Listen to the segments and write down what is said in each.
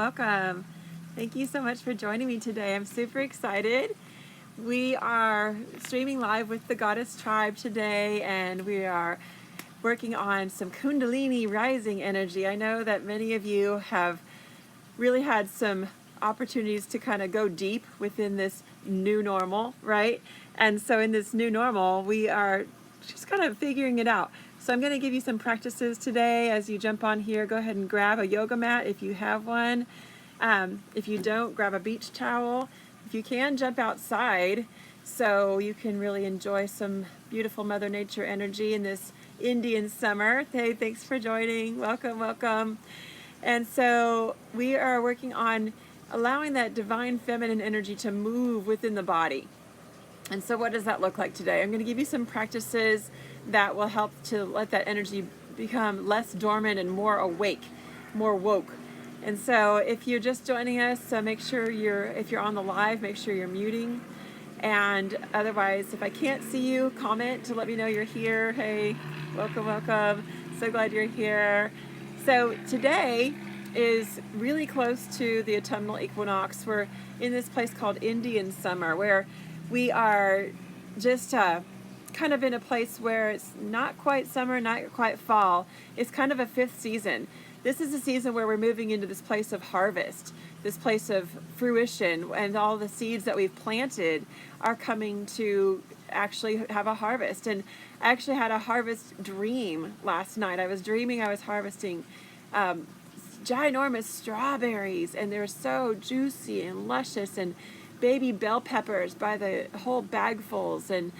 Welcome. Thank you so much for joining me today. I'm super excited. We are streaming live with the Goddess Tribe today, and we are working on some Kundalini rising energy. I know that many of you have really had some opportunities to kind of go deep within this new normal, right? And so in this new normal, we are just kind of figuring it out. So I'm going to give you some practices today. As you jump on here, go ahead and grab a yoga mat if you have one. If you don't, grab a beach towel. If you can, jump outside so you can really enjoy some beautiful Mother Nature energy in this Indian summer. Hey, thanks for joining. Welcome, welcome. And so we are working on allowing that divine feminine energy to move within the body. And so what does that look like today? I'm going to give you some practices that will help to let that energy become less dormant and more awake, more woke. And so if you're just joining us, make sure if you're on the live, make sure you're muting. And otherwise, if I can't see you, comment to let me know you're here. Hey, welcome, welcome. So glad you're here. So today is really close to the autumnal equinox. We're in this place called Indian summer, where we are just kind of in a place where it's not quite summer, not quite fall. It's kind of a fifth season. This is a season where we're moving into this place of harvest, this place of fruition, and all the seeds that we've planted are coming to actually have a harvest. And I actually had a harvest dream last night. I was dreaming I was harvesting ginormous strawberries, and they're so juicy and luscious, and baby bell peppers by the whole bagfuls. And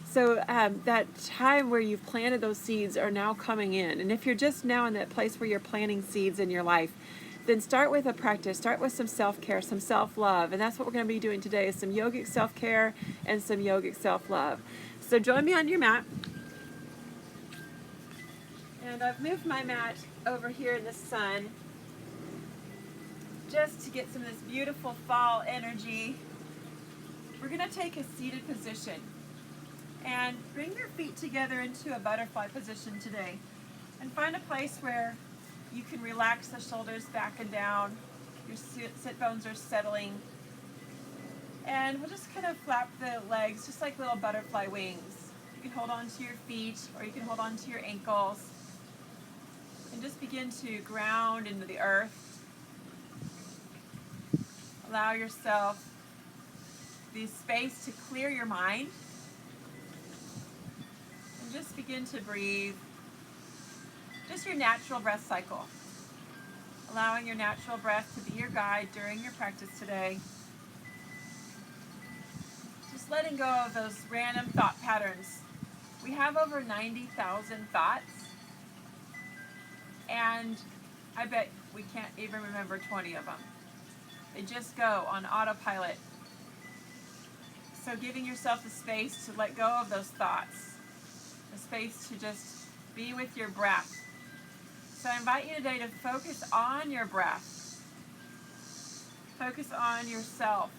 so that time where you've planted those seeds are now coming in. And if you're just now in that place where you're planting seeds in your life, then start with a practice. Start with some self-care, some self-love. And that's what we're going to be doing today, is some yogic self-care and some yogic self-love. So join me on your mat. And I've moved my mat over here in the sun just to get some of this beautiful fall energy. We're going to take a seated position and bring your feet together into a butterfly position today, and find a place where you can relax the shoulders back and down. Your sit bones are settling, and we'll just kind of flap the legs just like little butterfly wings. You can hold on to your feet, or you can hold on to your ankles, and just begin to ground into the earth. Allow yourself the space to clear your mind, and just begin to breathe just your natural breath cycle, allowing your natural breath to be your guide during your practice today. Just letting go of those random thought patterns. We have over 90,000 thoughts, and I bet we can't even remember 20 of them. They just go on autopilot. So giving yourself the space to let go of those thoughts, the space to just be with your breath. So I invite you today to focus on your breath. Focus on yourself.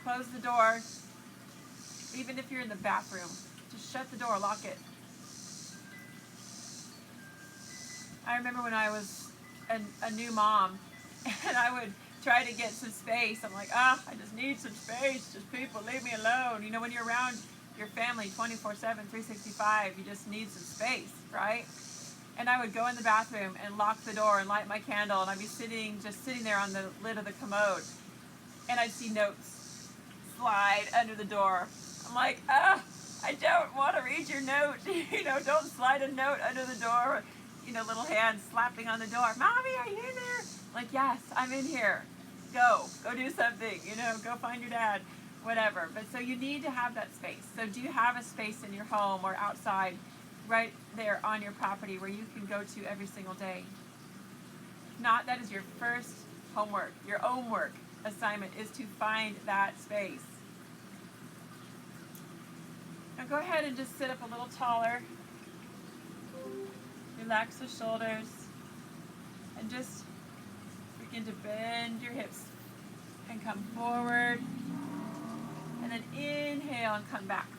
Close the door. Even if you're in the bathroom, just shut the door, lock it. I remember when I was a new mom, and I would try to get some space. I'm like, I just need some space. Just people, leave me alone. You know, when you're around your family 24/7, 365, you just need some space, right? And I would go in the bathroom and lock the door and light my candle, and I'd be just sitting there on the lid of the commode, and I'd see notes slide under the door. I'm like, I don't want to read your note. Don't slide a note under the door. Little hands slapping on the door. Mommy, are you in there? Like, yes, I'm in here. Go do something. Go find your dad, whatever. But so you need to have that space. So do you have a space in your home or outside, right there on your property, where you can go to every single day? If not, that is your first homework. Your own work assignment is to find that space. Now go ahead and just sit up a little taller. Relax the shoulders, and just begin to bend your hips and come forward, and then inhale and come back.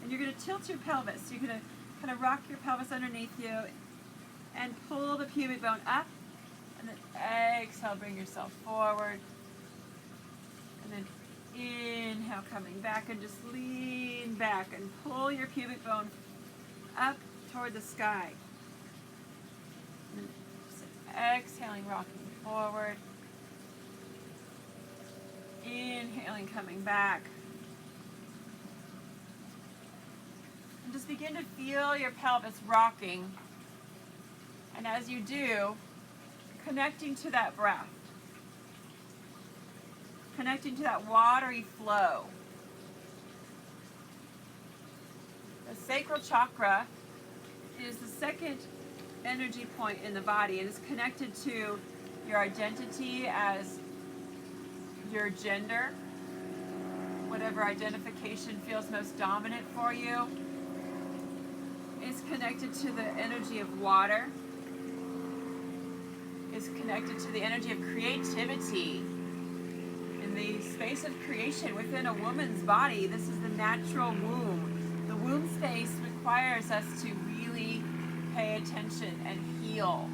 And you're going to tilt your pelvis. You're going to kind of rock your pelvis underneath you and pull the pubic bone up And then exhale, bring yourself forward. And then inhale, coming back, and just lean back and pull your pubic bone up toward the sky. And then just exhaling, rocking forward. Inhaling, coming back. And just begin to feel your pelvis rocking. And as you do, connecting to that breath. Connecting to that watery flow. The sacral chakra is the second energy point in the body. It is connected to your identity as your gender, whatever identification feels most dominant for you. It's connected to the energy of water. It's connected to the energy of creativity. In the space of creation within a woman's body, this is the natural womb. The womb space requires us to really pay attention and heal.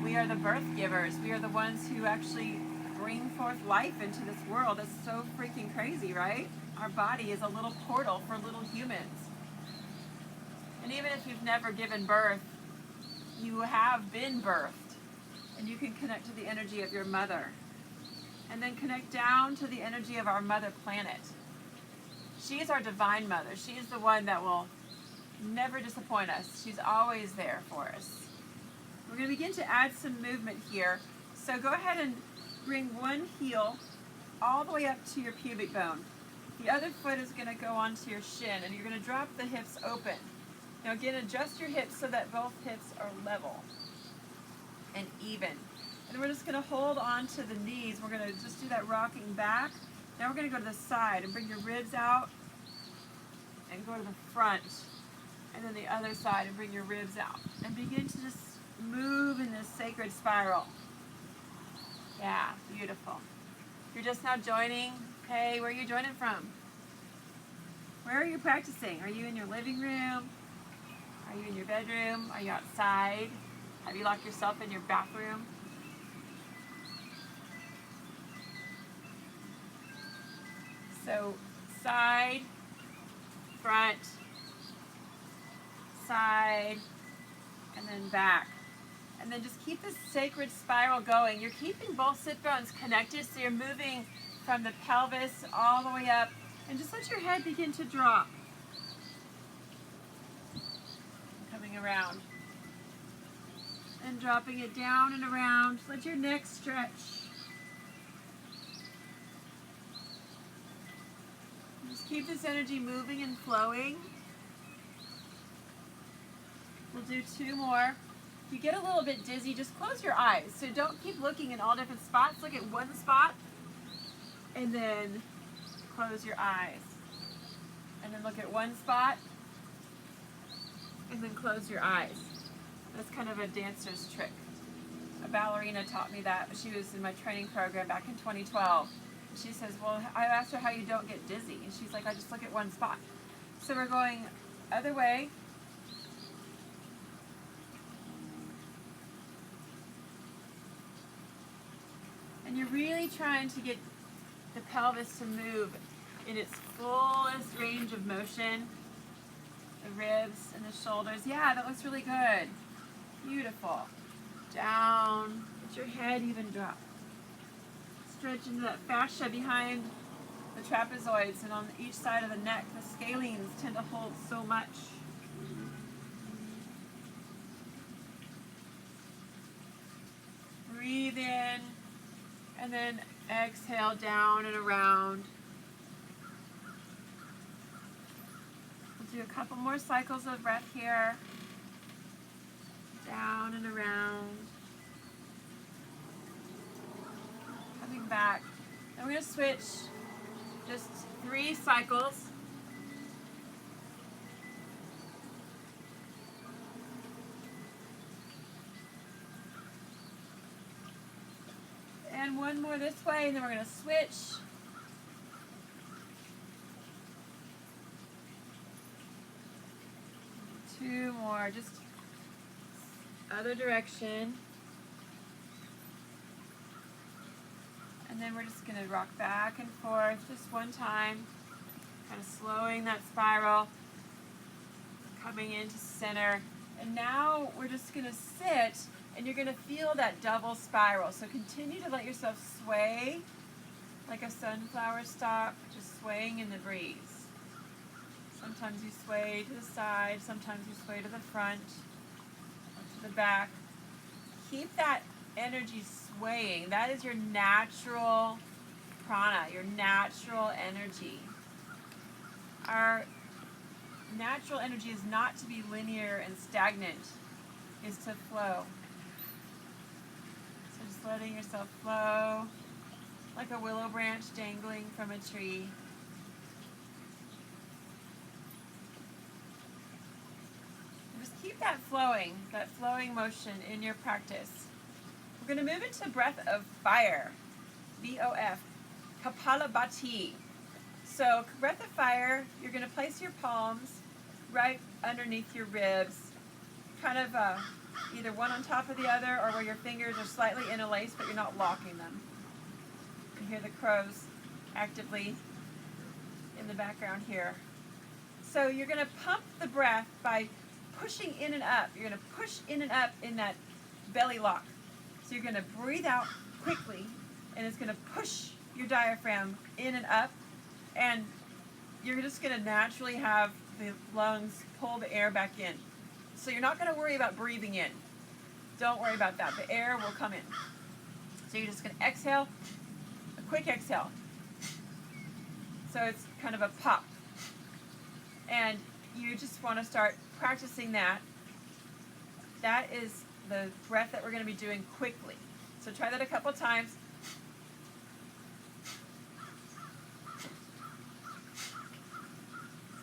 We are the birth givers. We are the ones who actually bring forth life into this world. It's so freaking crazy, right? Our body is a little portal for little humans. And even if you've never given birth, you have been birthed. And you can connect to the energy of your mother. And then connect down to the energy of our mother planet. She is our divine mother. She is the one that will never disappoint us. She's always there for us. We're going to begin to add some movement here. So go ahead and bring one heel all the way up to your pubic bone. The other foot is going to go onto your shin, and you're going to drop the hips open. Now again, adjust your hips so that both hips are level and even. And we're just going to hold on to the knees. We're going to just do that rocking back. Now we're going to go to the side and bring your ribs out and go to the front. And then the other side and bring your ribs out. And begin to just move in this sacred spiral. Yeah, beautiful. If you're just now joining, hey, where are you joining from? Where are you practicing? Are you in your living room? Are you in your bedroom? Are you outside? Have you locked yourself in your bathroom? So side, front, side, and then back. And then just keep this sacred spiral going. You're keeping both sit bones connected, so you're moving from the pelvis all the way up. And just let your head begin to drop. Coming around. And dropping it down and around. Let your neck stretch. Just keep this energy moving and flowing. We'll do two more. If you get a little bit dizzy, just close your eyes. So don't keep looking in all different spots. Look at one spot and then close your eyes. And then look at one spot and then close your eyes. That's kind of a dancer's trick. A ballerina taught me that. She was in my training program back in 2012. She says, well, I asked her how you don't get dizzy. And she's like, I just look at one spot. So we're going other way. And you're really trying to get the pelvis to move in its fullest range of motion. The ribs and the shoulders. Yeah, that looks really good. Beautiful. Down. Let your head even drop. Stretch into that fascia behind the trapezoids and on each side of the neck. The scalenes tend to hold so much. Breathe in and then exhale down and around. We'll do a couple more cycles of breath here. Down and around. Coming back. And we're going to switch just 3 cycles. And one more this way, and then we're going to switch. Two more, just other direction. And then we're just going to rock back and forth just one time, kind of slowing that spiral, coming into center. And now we're just going to sit, and you're going to feel that double spiral. So continue to let yourself sway like a sunflower stalk, just swaying in the breeze. Sometimes you sway to the side, sometimes you sway to the front, or to the back. Keep that energy swaying. That is your natural prana, your natural energy. Our natural energy is not to be linear and stagnant, is to flow. So just letting yourself flow like a willow branch dangling from a tree. And just keep that flowing motion in your practice. We're going to move into breath of fire, B-O-F, Kapalabhati. So breath of fire, you're going to place your palms right underneath your ribs, kind of either one on top of the other or where your fingers are slightly interlaced but you're not locking them. You hear the crows actively in the background here. So you're going to pump the breath by pushing in and up. You're going to push in and up in that belly lock. So you're going to breathe out quickly, and it's going to push your diaphragm in and up, and you're just going to naturally have the lungs pull the air back in. So you're not going to worry about breathing in. Don't worry about that. The air will come in. So you're just going to exhale, a quick exhale. So it's kind of a pop. And you just want to start practicing that. That is the breath that we're going to be doing quickly. So try that a couple times.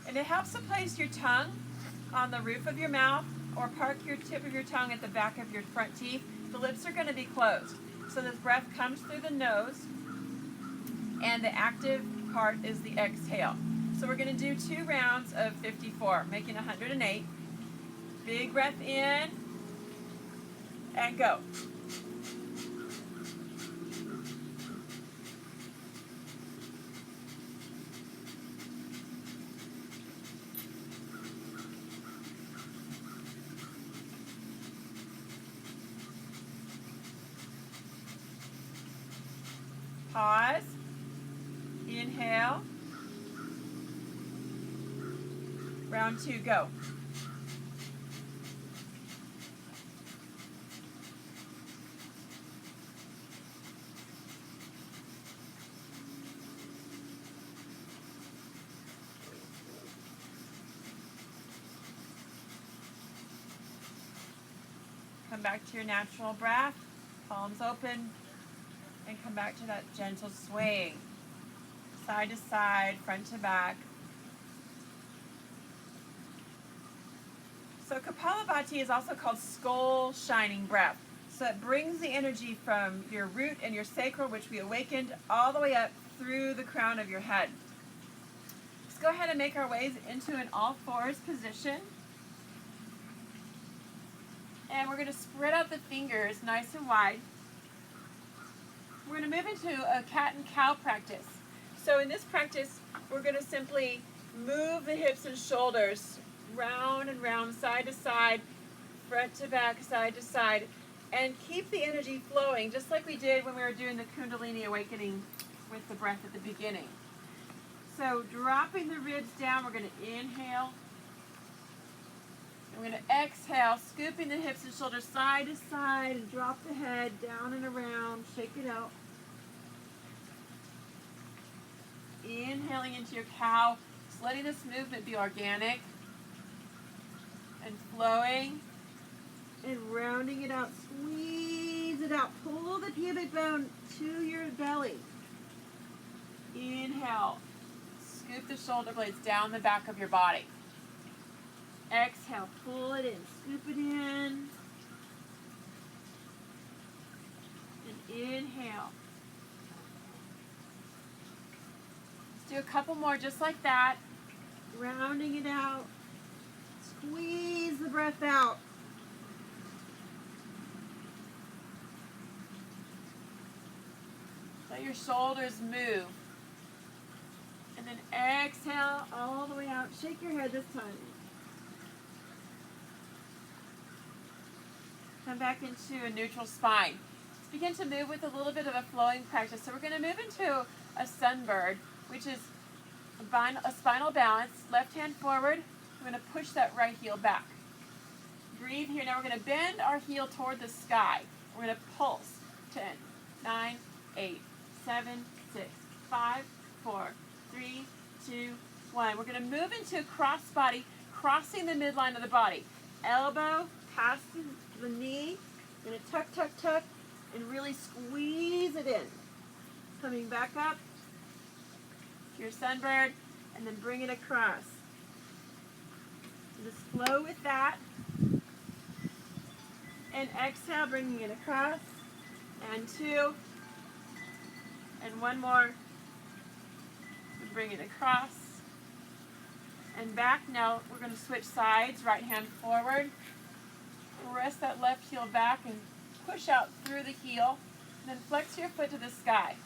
And it helps to place your tongue on the roof of your mouth or park your tip of your tongue at the back of your front teeth. The lips are going to be closed. So this breath comes through the nose, and the active part is the exhale. So we're going to do 2 rounds of 54, making 108. Big breath in, and go. Pause. Inhale. Round 2, go. Come back to your natural breath, palms open, and come back to that gentle swaying, side to side, front to back. So Kapalabhati is also called skull shining breath. So it brings the energy from your root and your sacral, which we awakened, all the way up through the crown of your head. Let's go ahead and make our ways into an all fours position. And we're going to spread out the fingers nice and wide. We're going to move into a cat and cow practice. So in this practice, we're going to simply move the hips and shoulders round and round, side to side, front to back, side to side, and keep the energy flowing, just like we did when we were doing the Kundalini awakening with the breath at the beginning. So dropping the ribs down, we're going to inhale. And we're going to exhale, scooping the hips and shoulders side to side, and drop the head down and around, shake it out. Inhaling into your cow, just letting this movement be organic and flowing, and rounding it out, squeeze it out, pull the pubic bone to your belly. Inhale, scoop the shoulder blades down the back of your body. Exhale, pull it in, scoop it in, and inhale. Let's do a couple more just like that, rounding it out. Squeeze the breath out. Let Let your shoulders move. And then exhale all the way out. Shake your head this time. Come back into a neutral spine. Let's begin to move with a little bit of a flowing practice. So we're going to move into a sunbird, which is a spinal balance. Left hand forward. We're going to push that right heel back. Breathe here. Now we're going to bend our heel toward the sky. We're going to pulse. 10, 9, 8, 7, 6, 5, 4, 3, 2, 1. We're going to move into a cross body, crossing the midline of the body. Elbow past the knee. We're going to tuck, tuck, tuck, and really squeeze it in. Coming back up to your sunbird, and then bring it across. So just flow with that. And exhale, bringing it across. And 2. And 1 more. And bring it across. And back. Now we're going to switch sides. Right hand forward. Rest that left heel back and push out through the heel. And then flex your foot to the sky.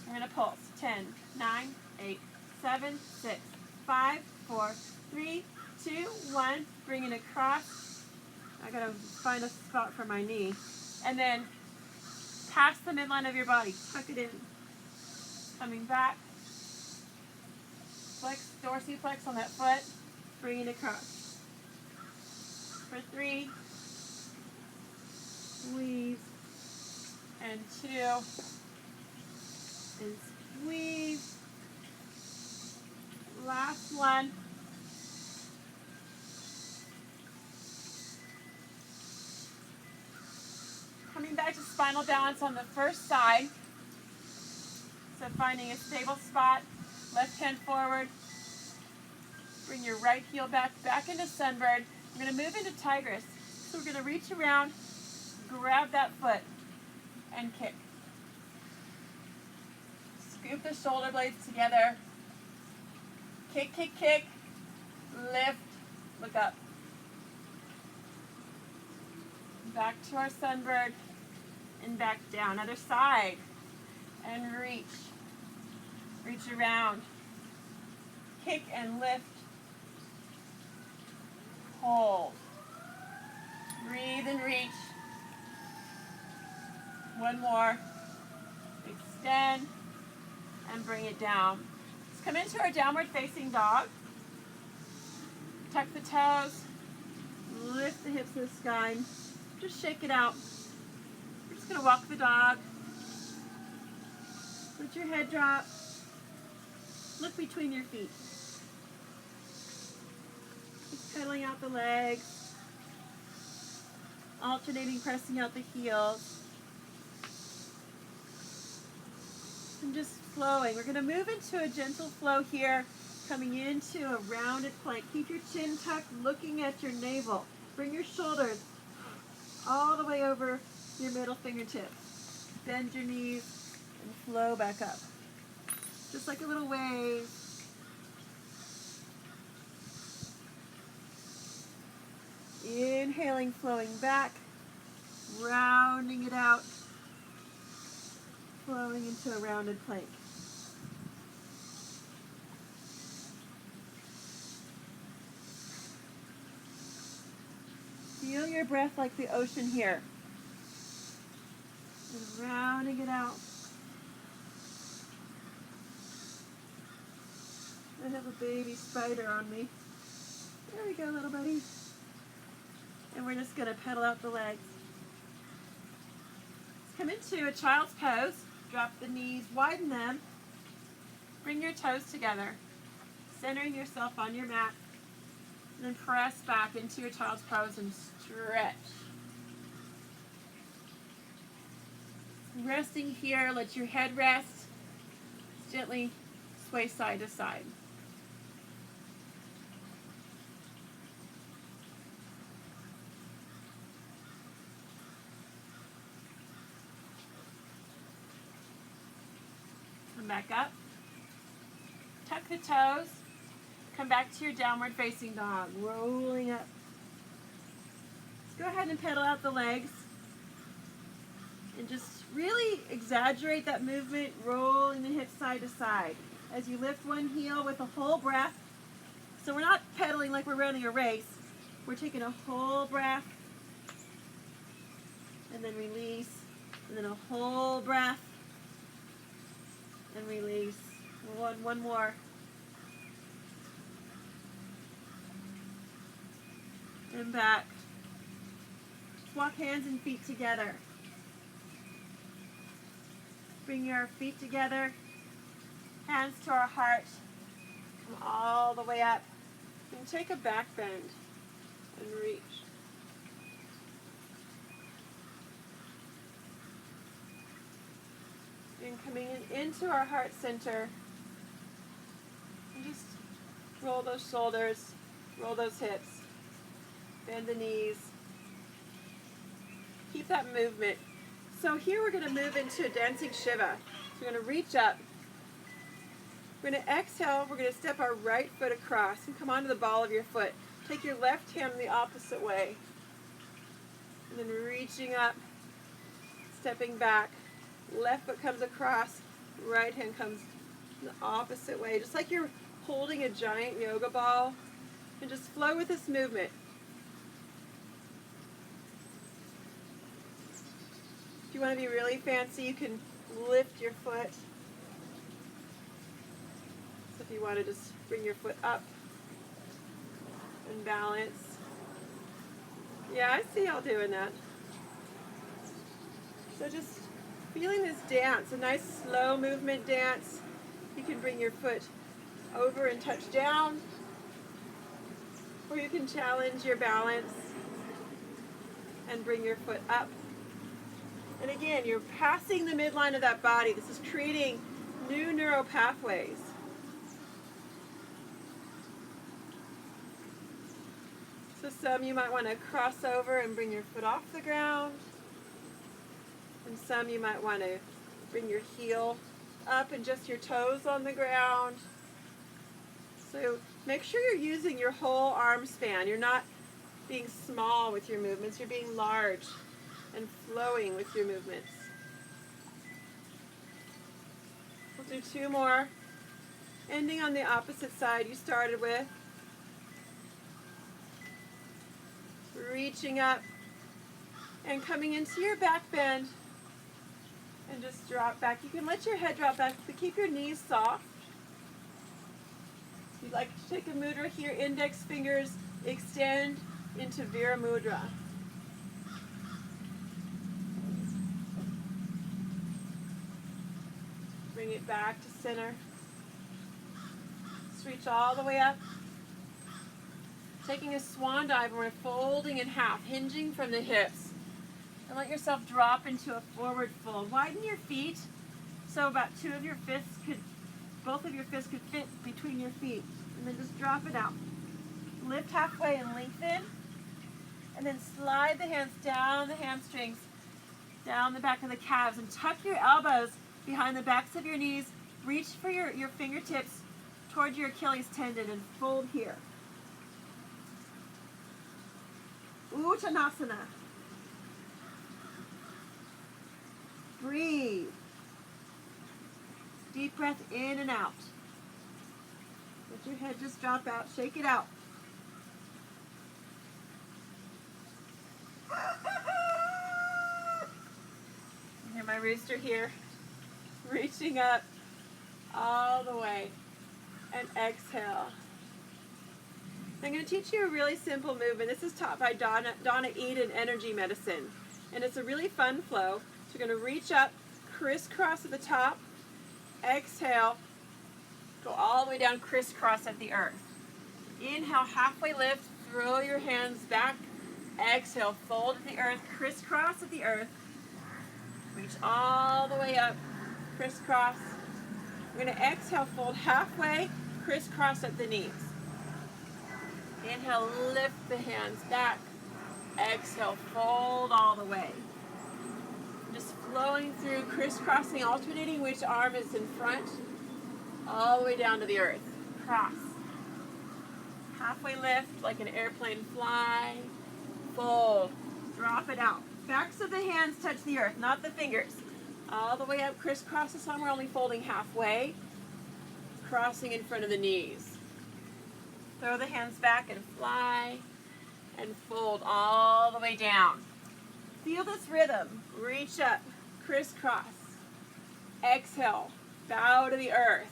We're going to pulse. 10, 9, 8, 7, 6, 5, 4, 3, 2, 1. Bring it across. I got to find a spot for my knee. And then past the midline of your body. Tuck it in. Coming back. Flex, dorsiflex on that foot. Bring it across. For 3. Squeeze. And 2. And squeeze. Last one. Coming back to spinal balance on the first side. So finding a stable spot, left hand forward. Bring your right heel back into sunbird. We're going to move into tigress. So we're going to reach around, grab that foot, and kick. Scoop the shoulder blades together. Kick, kick, kick. Lift, look up. Back to our sunbird. And back down. Other side. And reach. Reach around. Kick and lift. Hold. Breathe and reach. 1 more. Extend. And bring it down. Let's come into our downward facing dog. Tuck the toes. Lift the hips to the sky. Just shake it out. We're just going to walk the dog. Let your head drop. Look between your feet. Just pedaling out the legs. Alternating, pressing out the heels. And just flowing. We're going to move into a gentle flow here. Coming into a rounded plank. Keep your chin tucked, looking at your navel. Bring your shoulders all the way over your middle fingertips. Bend your knees and flow back up. Just like a little wave. Inhaling, flowing back. Rounding it out. Flowing into a rounded plank. Feel your breath like the ocean here. Just rounding it out. I have a baby spider on me. There we go, little buddy. And we're just going to pedal out the legs. Let's come into a child's pose. Drop the knees, widen them. Bring your toes together. Centering yourself on your mat. And then press back into your child's pose and stretch. Resting here, let your head rest. Gently sway side to side. Come back up. Tuck the toes. Come back to your downward facing dog. Rolling up. Let's go ahead and pedal out the legs. And just really exaggerate that movement, rolling the hips side to side. As you lift one heel with a whole breath. So we're not pedaling like we're running a race. We're taking a whole breath. And then release. And then a whole breath. And release. One more. And back. Walk hands and feet together. Bring your feet together. Hands to our heart. Come all the way up. And take a back bend and reach. And coming into our heart center. And just roll those shoulders, roll those hips, bend the knees. Keep that movement. So here we're going to move into a dancing Shiva. So we're going to reach up. We're going to exhale. We're going to step our right foot across and come onto the ball of your foot. Take your left hand the opposite way. And then reaching up, stepping back. Left foot comes across, right hand comes the opposite way. Just like you're holding a giant yoga ball. And just flow with this movement. If you want to be really fancy, you can lift your foot. So if you want to just bring your foot up and balance. Yeah, I see y'all doing that. So just feeling this dance, a nice slow movement dance. You can bring your foot over and touch down, or you can challenge your balance and bring your foot up. And again, you're passing the midline of that body. This is creating new neural pathways. So some you might want to cross over and bring your foot off the ground. And some you might want to bring your heel up and just your toes on the ground. So make sure you're using your whole arm span. You're not being small with your movements. You're being large and flowing with your movements. We'll do two more. Ending on the opposite side you started with. Reaching up and coming into your back bend. And just drop back. You can let your head drop back, but keep your knees soft. If you'd like to take a mudra here, index fingers extend into Vira Mudra. Bring it back to center. Just reach all the way up. Taking a swan dive, and we're folding in half, hinging from the hips. And let yourself drop into a forward fold. Widen your feet so about both of your fists could fit between your feet. And then just drop it out. Lift halfway and lengthen. And then slide the hands down the hamstrings, down the back of the calves, and tuck your elbows behind the backs of your knees. Reach for your fingertips toward your Achilles tendon and fold here. Uttanasana. Breathe. Deep breath in and out. Let your head just drop out. Shake it out. Hear my rooster here. Reaching up all the way. And exhale. I'm going to teach you a really simple movement. This is taught by Donna Eden Energy Medicine. And it's a really fun flow. So you're going to reach up, crisscross at the top, exhale, go all the way down, crisscross at the earth. Inhale, halfway lift, throw your hands back, exhale, fold at the earth, crisscross at the earth, reach all the way up, crisscross. We're going to exhale, fold halfway, crisscross at the knees. Inhale, lift the hands back, exhale, fold all the way. Just flowing through, crisscrossing, alternating which arm is in front, all the way down to the earth. Cross. Halfway lift, like an airplane fly. Fold. Drop it out. Backs of the hands touch the earth, not the fingers. All the way up, crisscross this time. We're only folding halfway. Crossing in front of the knees. Throw the hands back and fly. And fold all the way down. Feel this rhythm. Reach up, crisscross. Exhale, bow to the earth.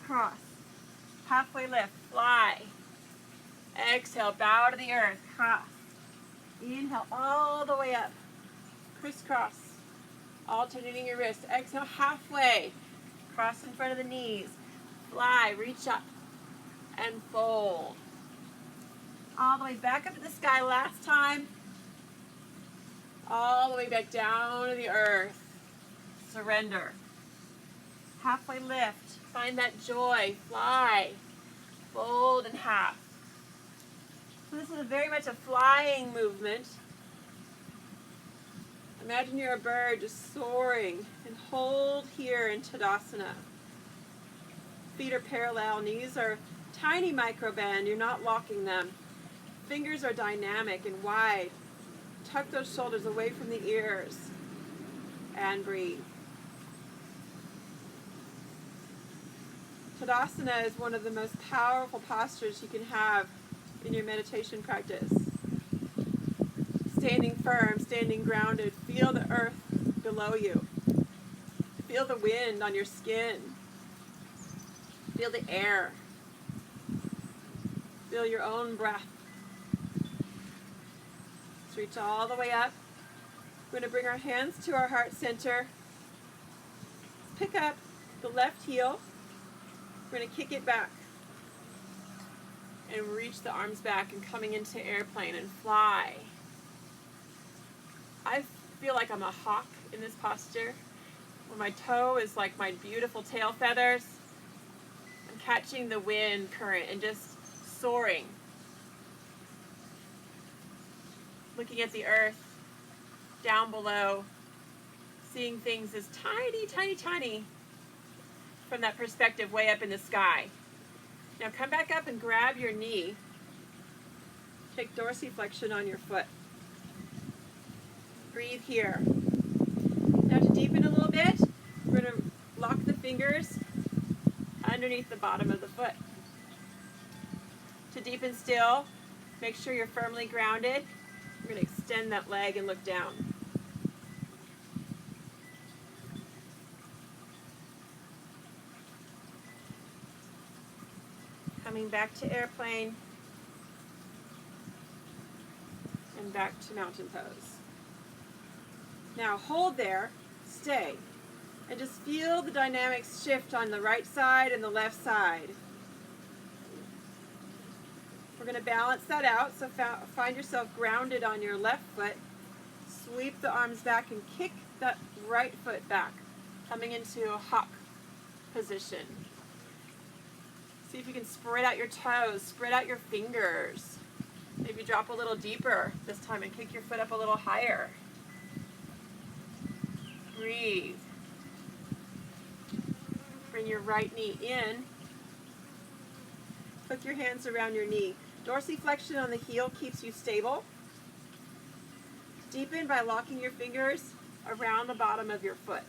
Cross. Halfway lift, fly. Exhale, bow to the earth, cross. Inhale all the way up. Crisscross. Alternating your wrists. Exhale halfway. Cross in front of the knees. Fly, reach up, and fold. All the way back up to the sky last time. All the way back down to the earth. Surrender. Halfway lift. Find that joy. Fly. Fold in half. So this is very much a flying movement. Imagine you're a bird just soaring, and hold here in Tadasana. Feet are parallel, knees are tiny micro bend, you're not locking them. Fingers are dynamic and wide. Tuck those shoulders away from the ears and breathe. Tadasana is one of the most powerful postures you can have in your meditation practice. Standing firm, standing grounded, feel the earth below you. Feel the wind on your skin. Feel the air. Feel your own breath. Let's reach all the way up. We're going to bring our hands to our heart center. Pick up the left heel. We're going to kick it back. And reach the arms back and coming into airplane and fly. I feel like I'm a hawk in this posture, where my toe is like my beautiful tail feathers. I'm catching the wind current and just soaring. Looking at the earth down below, seeing things as tiny, tiny, tiny from that perspective way up in the sky. Now come back up and grab your knee. Take dorsiflexion on your foot. Breathe here. Now to deepen a little bit, we're going to lock the fingers underneath the bottom of the foot. To deepen still, make sure you're firmly grounded. We're going to extend that leg and look down. Coming back to airplane and back to mountain pose. Now hold there, stay, and just feel the dynamics shift on the right side and the left side. We're going to balance that out, so find yourself grounded on your left foot. Sweep the arms back and kick that right foot back, coming into a hawk position. See if you can spread out your toes, spread out your fingers. Maybe drop a little deeper this time and kick your foot up a little higher. Breathe. Bring your right knee in. Hook your hands around your knee. Dorsiflexion on the heel keeps you stable. Deepen by locking your fingers around the bottom of your foot.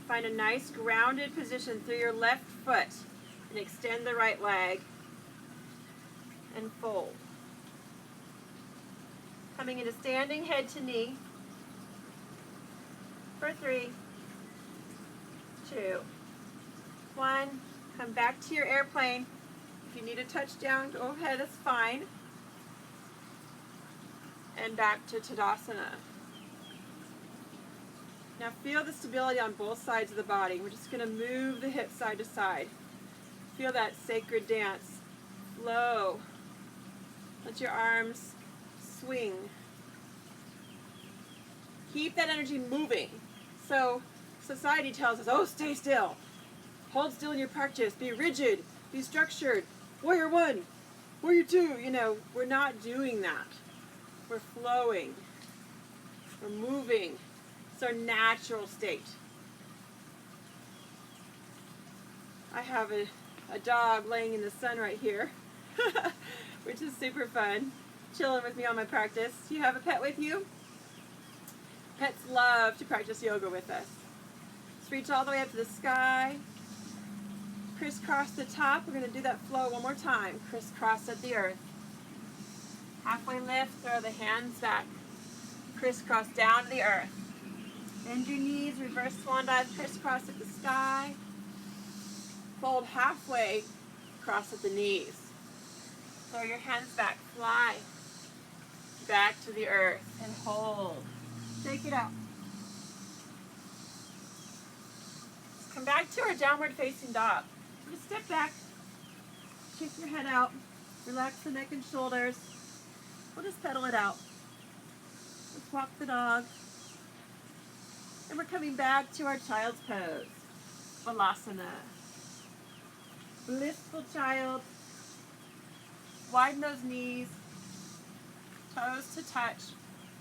Find a nice grounded position through your left foot and extend the right leg and fold. Coming into standing head to knee for 3, 2, 1. Come back to your airplane. If you need a touchdown, go ahead, that's fine. And back to Tadasana. Now feel the stability on both sides of the body. We're just going to move the hips side to side. Feel that sacred dance. Flow. Let your arms swing. Keep that energy moving. So society tells us, oh, stay still. Hold still in your practice. Be rigid. Be structured. Warrior 1. Warrior 2. You know, we're not doing that. We're flowing. We're moving. It's our natural state. I have a dog laying in the sun right here, which is super fun. chilling with me on my practice. Do you have a pet with you? Pets love to practice yoga with us. Let's reach all the way up to the sky. Crisscross the top. We're going to do that flow one more time. Crisscross at the earth. Halfway lift, throw the hands back. Crisscross down to the earth. Bend your knees, reverse swan dive, crisscross at the sky. Fold halfway, cross at the knees. Throw your hands back, fly. Back to the earth and hold. Shake it out. Come back to our downward facing dog. Just step back. Shake your head out. Relax the neck and shoulders. We'll just pedal it out. Let's walk the dog. And we're coming back to our child's pose. Balasana. Blissful child. Widen those knees. Toes to touch.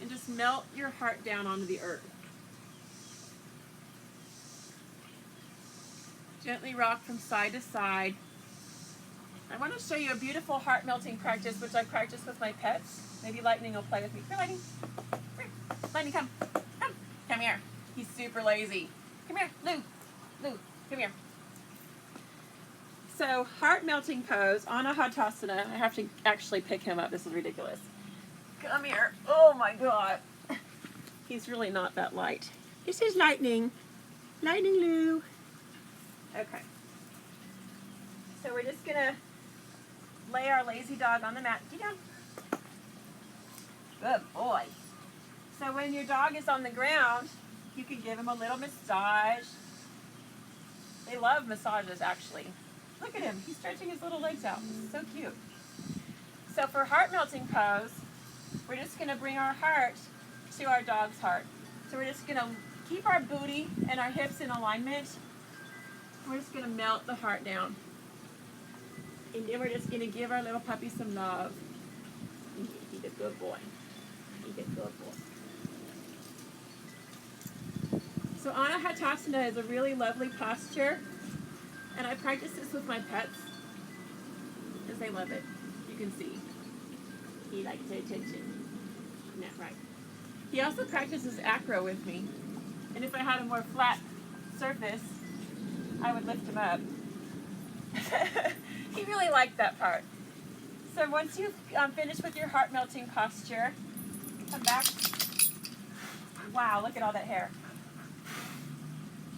And just melt your heart down onto the earth. Gently rock from side to side. I want to show you a beautiful heart melting practice, which I practice with my pets. Maybe Lightning will play with me. Come here, Lightning. Come here. Lightning, come. Come. Come here. He's super lazy. Come here. Lou. Lou, come here. So, heart melting pose, Anahatasana. I have to actually pick him up. This is ridiculous. Come here. Oh my God. He's really not that light. This is Lightning. Lightning Lou. Okay. So we're just going to lay our lazy dog on the mat. Get down. Good boy. So when your dog is on the ground, you can give him a little massage. They love massages, actually. Look at him. He's stretching his little legs out. So cute. So for heart melting pose, we're just going to bring our heart to our dog's heart. So we're just going to keep our booty and our hips in alignment. We're just going to melt the heart down. And then we're just going to give our little puppy some love. He's a good boy. He's a good boy. So Anahatasana is a really lovely posture. And I practice this with my pets. Because they love it. You can see. He likes the attention. Isn't that right? He also practices acro with me. And if I had a more flat surface, I would lift him up. He really liked that part. So once you've finished with your heart melting posture, come back. Wow, look at all that hair.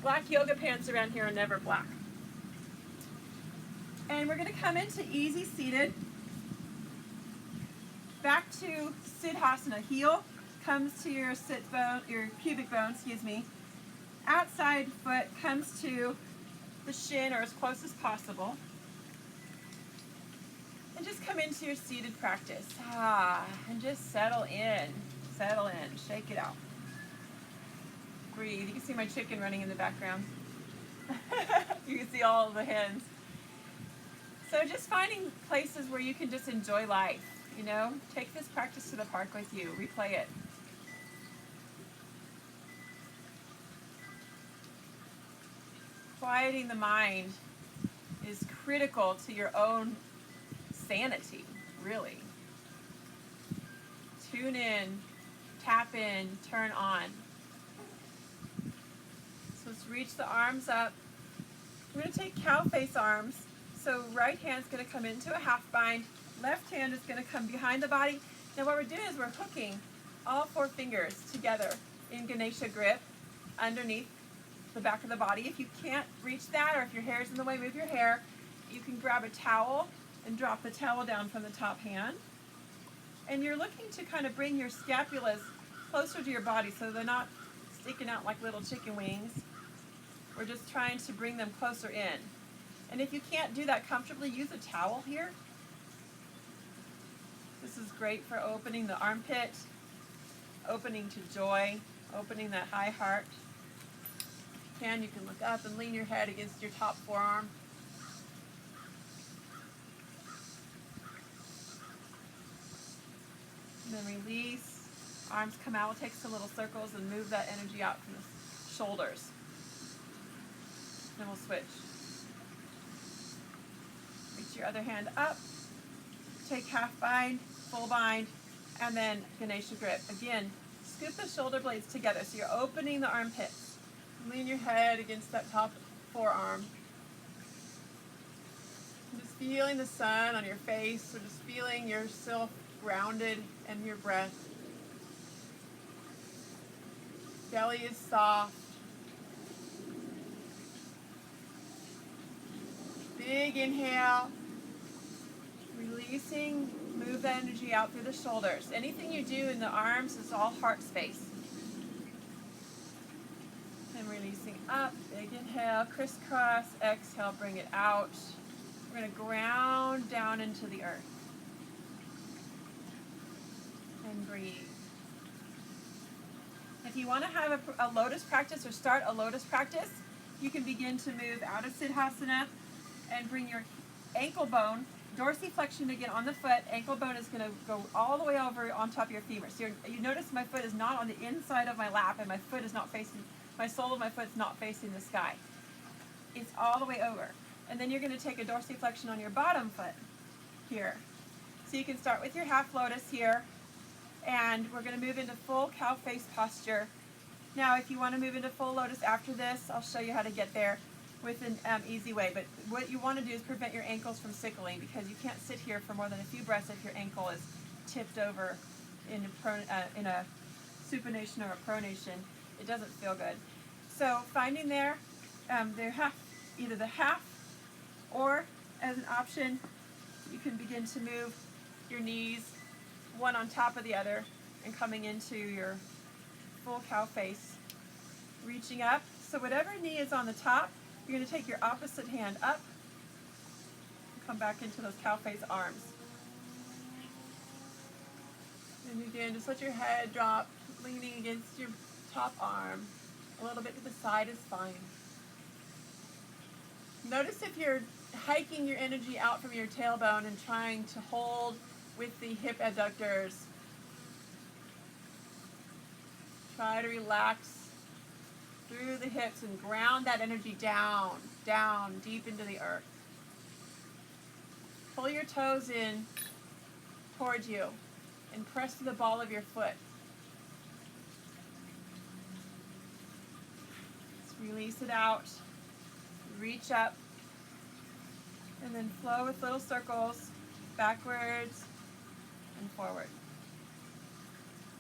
Black yoga pants around here are never black. And we're going to come into easy seated. Back to Siddhasana. Heel comes to your sit bone, your pubic bone, Outside foot comes to the shin or as close as possible. And just come into your seated practice. And just settle in. Settle in. Shake it out. Breathe. You can see my chicken running in the background. You can see all of the hens. So just finding places where you can just enjoy life, you know? Take this practice to the park with you. Replay it. Quieting the mind is critical to your own sanity, really. Tune in, tap in, turn on. So let's reach the arms up. We're going to take cow face arms. So right hand's going to come into a half bind. Left hand is going to come behind the body. Now what we're doing is we're hooking all 4 fingers together in Ganesha grip underneath the back of the body. If you can't reach that, or if your hair is in the way, move your hair. You can grab a towel and drop the towel down from the top hand. And you're looking to kind of bring your scapulas closer to your body so they're not sticking out like little chicken wings. We're just trying to bring them closer in. And if you can't do that comfortably, use a towel here. This is great for opening the armpit, opening to joy, opening that high heart. If you can, you can look up and lean your head against your top forearm. And then release. Arms come out. We'll take some little circles and move that energy out from the shoulders. Then we'll switch. Reach your other hand up. Take half bind, full bind, And then Ganesha grip. Again, scoop the shoulder blades together so you're opening the armpits. Lean your head against that top forearm. Just feeling the sun on your face, or just feeling yourself grounded in your breath. Belly is soft. Big inhale. Releasing, move the energy out through the shoulders. Anything you do in the arms is all heart space. And releasing up, big inhale, crisscross, exhale, bring it out. We're going to ground down into the earth. And breathe. If you want to have a lotus practice or start a lotus practice, you can begin to move out of Siddhasana and bring your ankle bone, dorsiflexion again on the foot. Ankle bone is going to go all the way over on top of your femur. So you notice my foot is not on the inside of my lap, and my foot is not facing, my sole of my foot is not facing the sky. It's all the way over. And then you're going to take a dorsiflexion on your bottom foot here. So you can start with your half lotus here, and we're going to move into full cow face posture. Now, if you want to move into full lotus after this, I'll show you how to get there with an easy way. But what you want to do is prevent your ankles from sickling, because you can't sit here for more than a few breaths if your ankle is tipped over in a supination or a pronation. It doesn't feel good. So finding there, either the half, or as an option, you can begin to move your knees one on top of the other and coming into your full cow face. Reaching up. So whatever knee is on the top, you're going to take your opposite hand up and come back into those cow face arms. And again, just let your head drop, leaning against your top arm. A little bit to the side is fine. Notice if you're hiking your energy out from your tailbone and trying to hold with the hip adductors. Try to relax through the hips and ground that energy down, down, deep into the earth. Pull your toes in towards you and press to the ball of your foot. Just release it out. Reach up. And then flow with little circles, backwards and forward.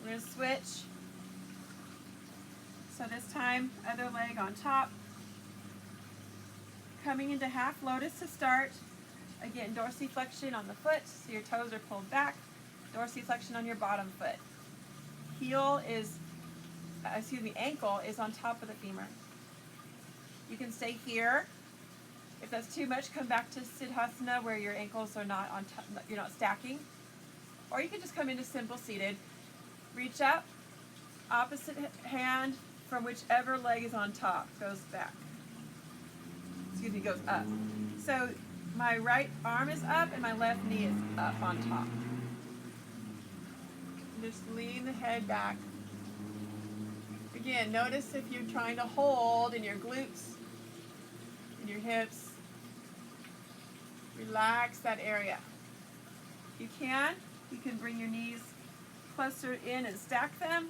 We're going to switch. So this time, other leg on top. Coming into half lotus to start. Again, dorsiflexion on the foot, so your toes are pulled back. Dorsiflexion on your bottom foot. Ankle is on top of the femur. You can stay here. If that's too much, come back to Siddhasana where your ankles are not on top, you're not stacking. Or you can just come into simple seated. Reach up, opposite hand from whichever leg is on top goes back. Goes up. So my right arm is up and my left knee is up on top. Just lean the head back. Again, notice if you're trying to hold in your glutes, in your hips. Relax that area. If you can bring your knees closer in and stack them.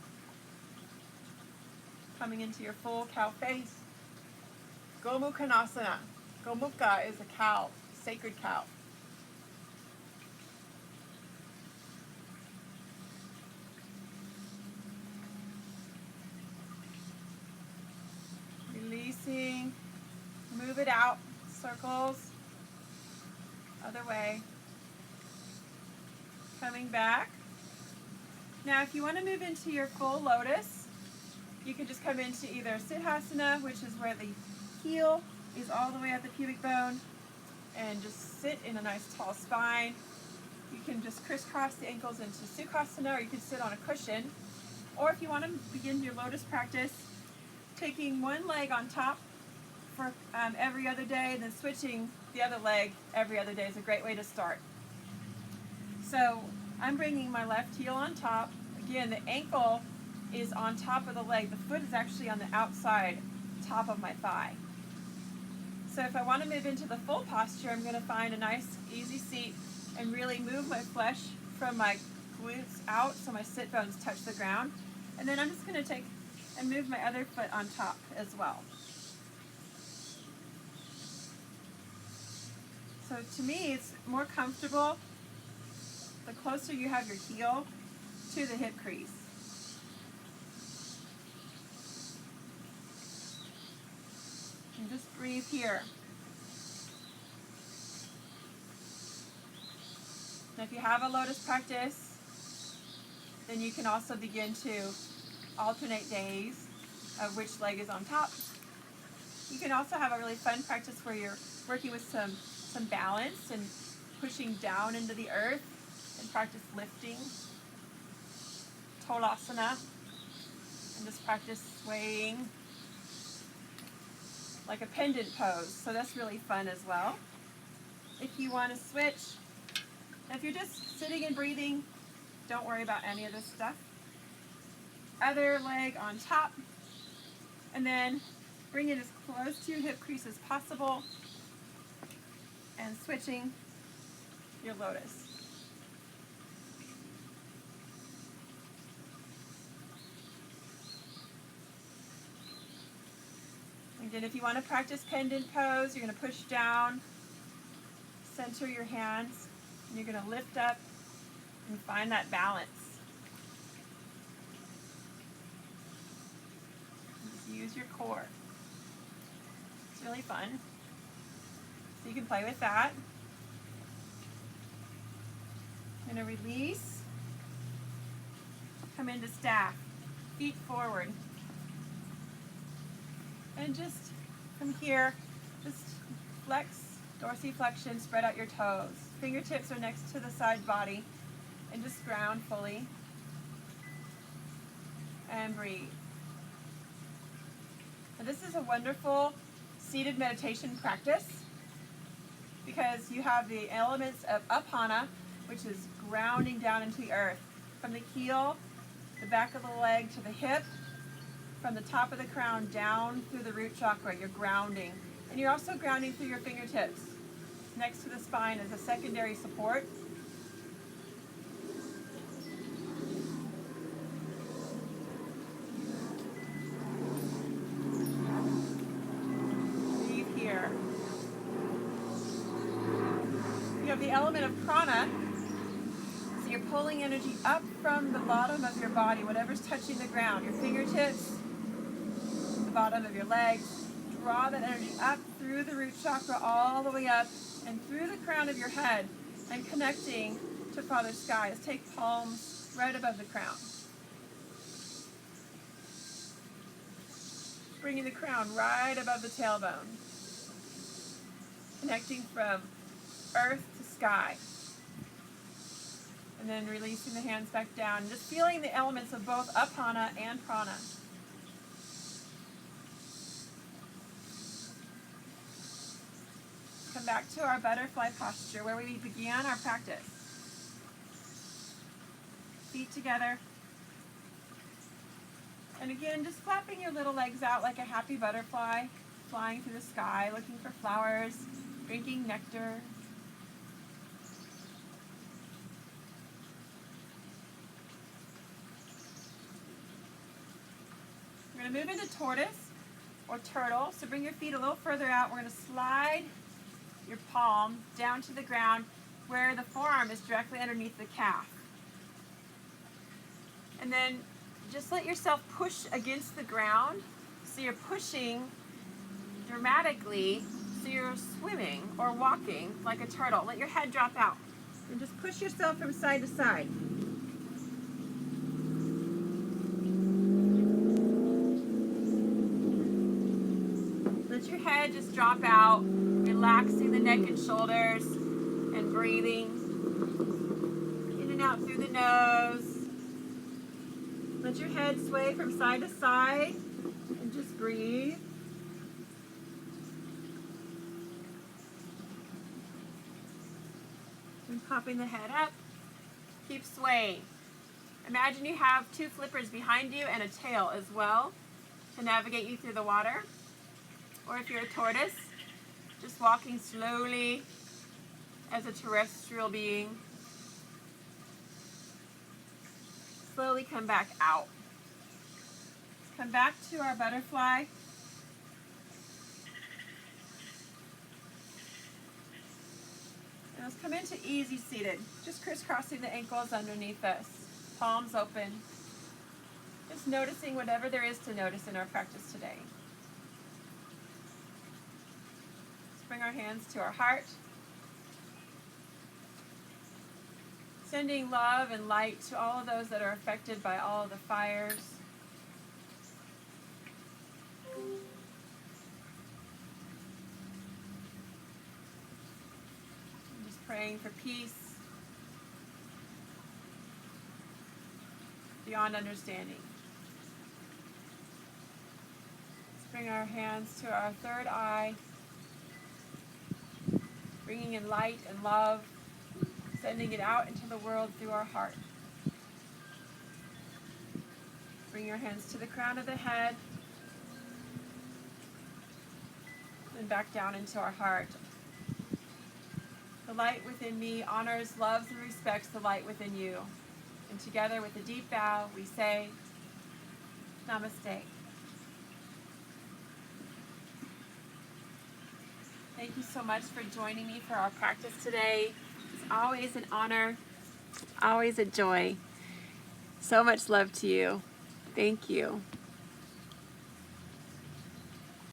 Coming into your full cow face. Gomukhanasana. Gomukha is a cow, sacred cow. Releasing. Move it out. Circles. Other way. Coming back. Now if you want to move into your full lotus, you can just come into either Siddhasana, which is where the heel is all the way at the pubic bone, and just sit in a nice tall spine. You can just crisscross the ankles into Sukhasana, or you can sit on a cushion. Or if you want to begin your lotus practice, taking one leg on top for every other day, and then switching the other leg every other day is a great way to start. So I'm bringing my left heel on top. Again, the ankle is on top of the leg. The foot is actually on the outside top of my thigh. So if I want to move into the full posture, I'm going to find a nice easy seat and really move my flesh from my glutes out so my sit bones touch the ground. And then I'm just going to take and move my other foot on top as well. So to me, it's more comfortable the closer you have your heel to the hip crease. And just breathe here. And if you have a lotus practice, then you can also begin to alternate days of which leg is on top. You can also have a really fun practice where you're working with some balance and pushing down into the earth and practice lifting. Tolasana. And just practice swaying like a pendant pose. So that's really fun as well. If you want to switch, if you're just sitting and breathing, don't worry about any of this stuff. Other leg on top, and then bring it as close to your hip crease as possible, and switching your lotus. Again, if you want to practice pendant pose, you're going to push down, center your hands, and you're going to lift up and find that balance. Just use your core. It's really fun. So you can play with that. I'm going to release. Come into staff. Feet forward. And just from here, just flex, dorsiflexion, spread out your toes. Fingertips are next to the side body. And just ground fully. And breathe. Now this is a wonderful seated meditation practice because you have the elements of Apana, which is grounding down into the earth. From the heel, the back of the leg to the hip, from the top of the crown down through the root chakra, you're grounding. And you're also grounding through your fingertips. Next to the spine as a secondary support. Breathe here. You have the element of prana. So you're pulling energy up from the bottom of your body, whatever's touching the ground, your fingertips, the bottom of your legs. Draw that energy up through the root chakra all the way up and through the crown of your head and connecting to Father Sky. Let's take palms right above the crown. Bringing the crown right above the tailbone. Connecting from earth to sky. And then releasing the hands back down. Just feeling the elements of both Apana and Prana. Come back to our butterfly posture where we began our practice. Feet together. And again, just flapping your little legs out like a happy butterfly, flying through the sky, looking for flowers, drinking nectar. We're going to move into tortoise or turtle. So bring your feet a little further out. We're going to slide your palm down to the ground where the forearm is directly underneath the calf. And then just let yourself push against the ground. So you're pushing dramatically, so you're swimming or walking like a turtle. Let your head drop out. And just push yourself from side to side. Let your head just drop out, relaxing the neck and shoulders and breathing in and out through the nose. Let your head sway from side to side and just breathe. And popping the head up. Keep swaying. Imagine you have two flippers behind you and a tail as well to navigate you through the water. Or if you're a tortoise, just walking slowly as a terrestrial being. slowly come back out. Let's come back to our butterfly. And let's come into easy seated, just crisscrossing the ankles underneath us, palms open. Just noticing whatever there is to notice in our practice today. Let's bring our hands to our heart. Sending love and light to all of those that are affected by all of the fires. I'm just praying for peace beyond understanding. Let's bring our hands to our third eye, bringing in light and love, sending it out into the world through our heart. Bring your hands to the crown of the head and back down into our heart. The light within me honors, loves, and respects the light within you. And together with a deep bow, we say, Namaste. Thank you so much for joining me for our practice today. It's always an honor, always a joy. So much love to you. Thank you.